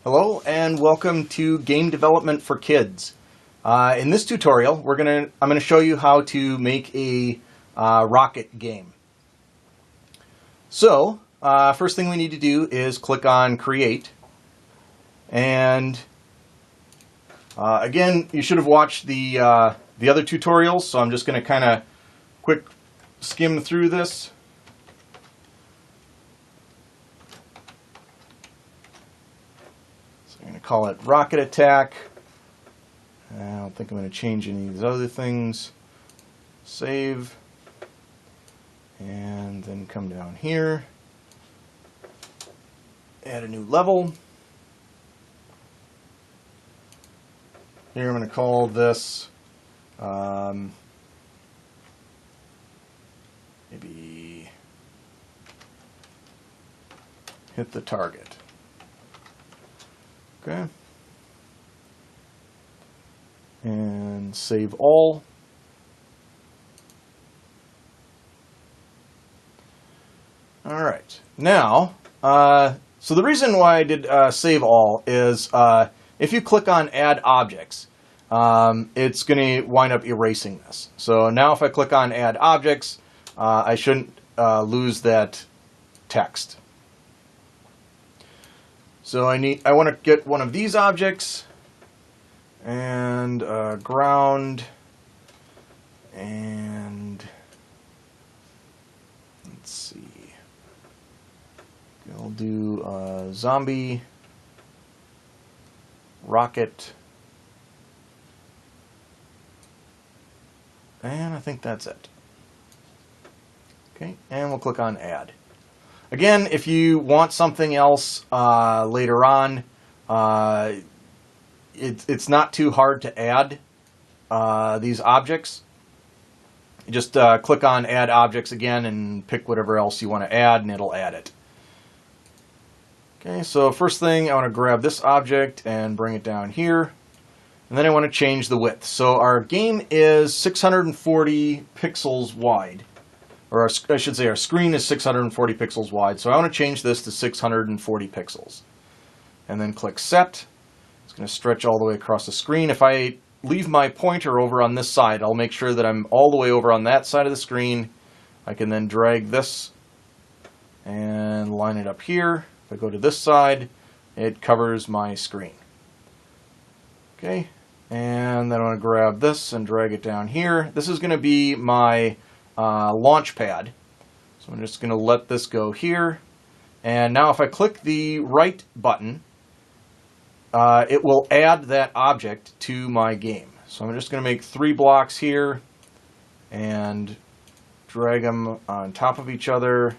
Hello and welcome to Game Development for Kids. In this tutorial, I'm going to show you how to make a rocket game. So, first thing we need to do is click on Create. And again, you should have watched the other tutorials, so I'm just going to kind of quick skim through this. I'm going to call it Rocket Attack. I don't think I'm going to change any of these other things. Save. And then come down here. Add a new level. Here I'm going to call this maybe Hit the Target. Okay. And save all. All right. Now, so the reason why I did save all is if you click on Add Objects, it's going to wind up erasing this. So now if I click on Add Objects, I shouldn't lose that text. So I want to get one of these objects and ground, and let's see. I'll do zombie, rocket, and I think that's it. Okay, and we'll click on Add. Again, if you want something else later on, it's not too hard to add these objects. You just click on Add Objects again and pick whatever else you want to add, and it'll add it. Okay, so first thing, I want to grab this object and bring it down here. And then I want to change the width. So our game is 640 pixels wide. Or I should say our screen is 640 pixels wide, so I want to change this to 640 pixels. And then click Set. It's going to stretch all the way across the screen. If I leave my pointer over on this side, I'll make sure that I'm all the way over on that side of the screen. I can then drag this and line it up here. If I go to this side, it covers my screen. Okay, and then I want to grab this and drag it down here. This is going to be my launch pad. So I'm just going to let this go here. And now if I click the right button, it will add that object to my game. So I'm just going to make 3 blocks here and drag them on top of each other.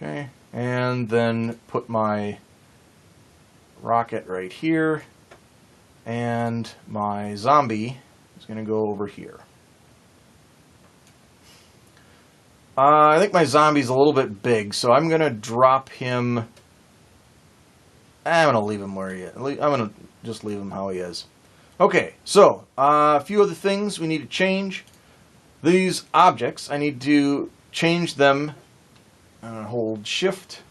Okay, and then put my rocket right here, and my zombie is going to go over here. I think my zombie's a little bit big, so I'm going to drop him. I'm going to leave him where he is. I'm going to just leave him how he is. Okay, so a few other things we need to change. These objects, I need to change them. Hold Shift.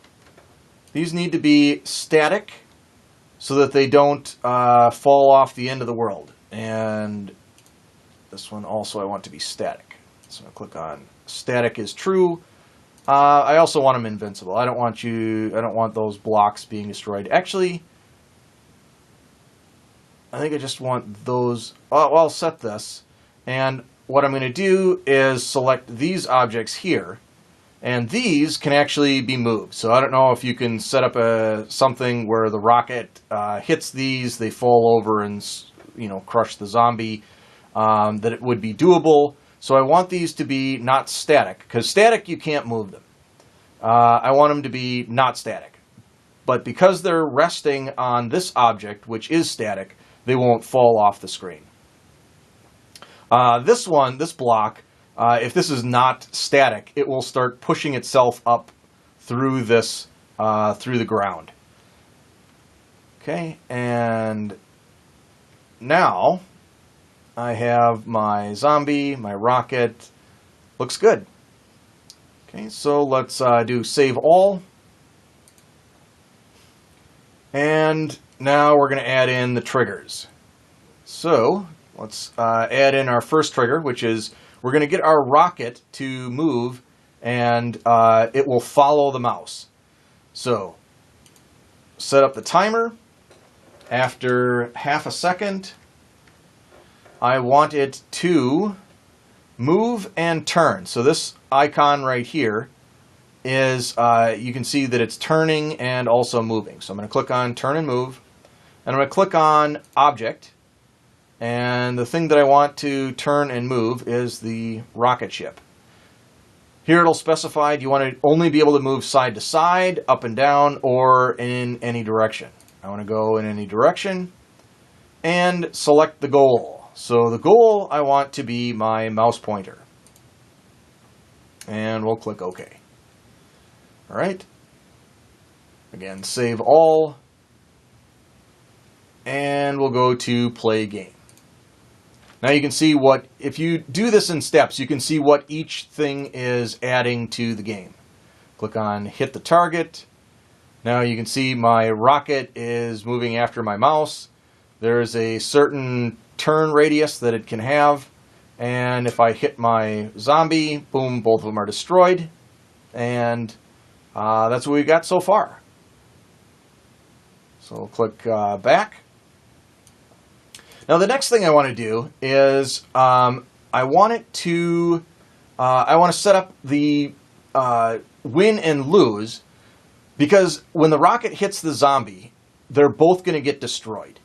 These need to be static so that they don't fall off the end of the world. And this one also I want to be static. So I'll click on Static is True. I also want them invincible. I don't want those blocks being destroyed. Actually, I think I just want those. I'll set this. And what I'm going to do is select these objects here. And these can actually be moved. So I don't know if you can set up something where the rocket hits these, they fall over and crush the zombie, that it would be doable. So I want these to be not static, because static you can't move them. I want them to be not static. But because they're resting on this object, which is static, they won't fall off the screen. This block, if this is not static, it will start pushing itself up through this, through the ground. Okay, and now I have my zombie, my rocket. Looks good. Okay, so let's do save all. And now we're going to add in the triggers. So let's add in our first trigger, which is we're going to get our rocket to move, and it will follow the mouse. So set up the timer. After half a second, I want it to move and turn. So this icon right here is, you can see that it's turning and also moving. So I'm going to click on Turn and Move, and I'm going to click on Object, and the thing that I want to turn and move is the rocket ship. Here it'll specify, do you want to only be able to move side to side, up and down, or in any direction? I want to go in any direction, and select the goal. So the goal I want to be my mouse pointer. And we'll click OK. All right. Again, save all. And we'll go to Play Game. Now you can see what, if you do this in steps, you can see what each thing is adding to the game. Click on Hit the Target. Now you can see my rocket is moving after my mouse. There's a certain turn radius that it can have. And if I hit my zombie, boom, both of them are destroyed. And that's what we've got so far. So we'll click back. Now the next thing I want to do is I want to set up the win and lose, because when the rocket hits the zombie, they're both going to get destroyed.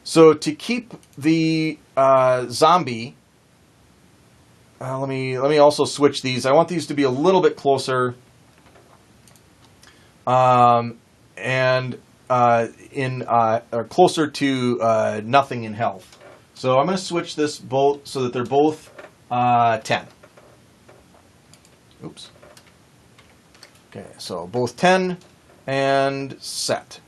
So to keep the zombie, let me also switch these. I want these to be a little bit closer, and closer to nothing in health. So I'm going to switch this both so that they're both 10. Oops. Okay, so both 10 and set.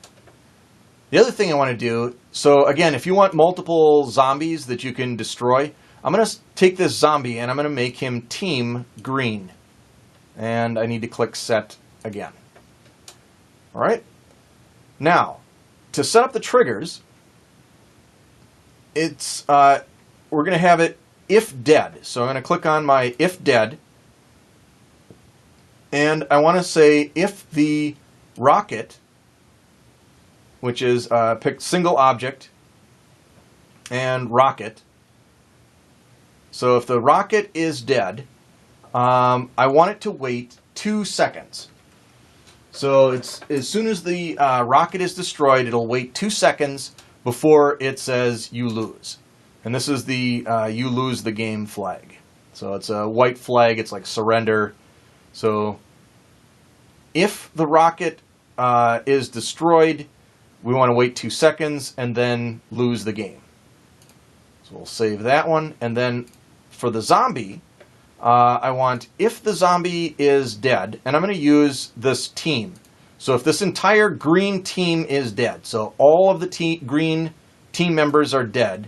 The other thing I want to do, so again, if you want multiple zombies that you can destroy, I'm going to take this zombie and I'm going to make him team green. And I need to click set again. All right. Now, to set up the triggers, it's we're going to have it if dead. So I'm going to click on my if dead, and I want to say if the rocket, which is pick single object and rocket. So if the rocket is dead, I want it to wait 2 seconds. So it's as soon as the rocket is destroyed, it'll wait 2 seconds before it says you lose. And this is the you lose the game flag. So it's a white flag. It's like surrender. So if the rocket is destroyed, we want to wait 2 seconds and then lose the game. So we'll save that one. And then for the zombie, I want if the zombie is dead, and I'm going to use this team. So if this entire green team is dead, so all of the green team members are dead,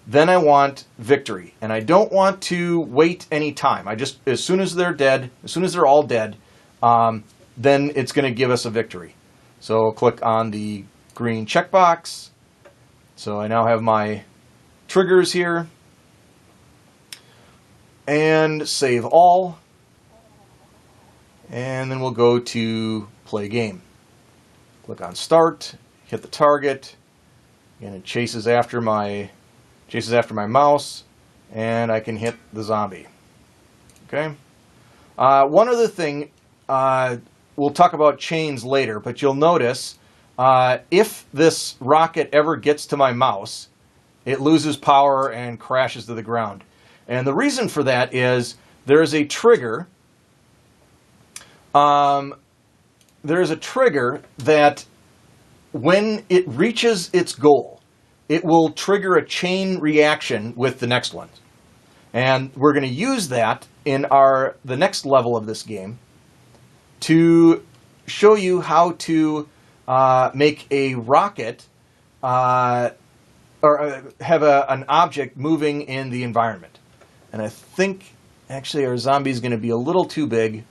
then I want victory. And I don't want to wait any time. I just, as soon as they're dead, as soon as they're all dead, then it's going to give us a victory. So I'll click on the green checkbox. So I now have my triggers here. And save all. And then we'll go to play game. Click on start, hit the target, and it chases after my mouse, and I can hit the zombie. Okay. One other thing, we'll talk about chains later, but you'll notice if this rocket ever gets to my mouse, it loses power and crashes to the ground. And the reason for that is there is a trigger. There is a trigger that when it reaches its goal, it will trigger a chain reaction with the next one. And we're going to use that in the next level of this game to show you how to make a rocket or have an object moving in the environment. And I think, actually, our zombie is going to be a little too big.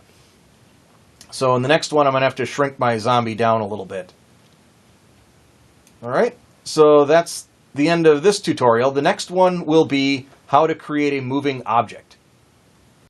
So in the next one, I'm going to have to shrink my zombie down a little bit. All right, so that's the end of this tutorial. The next one will be how to create a moving object.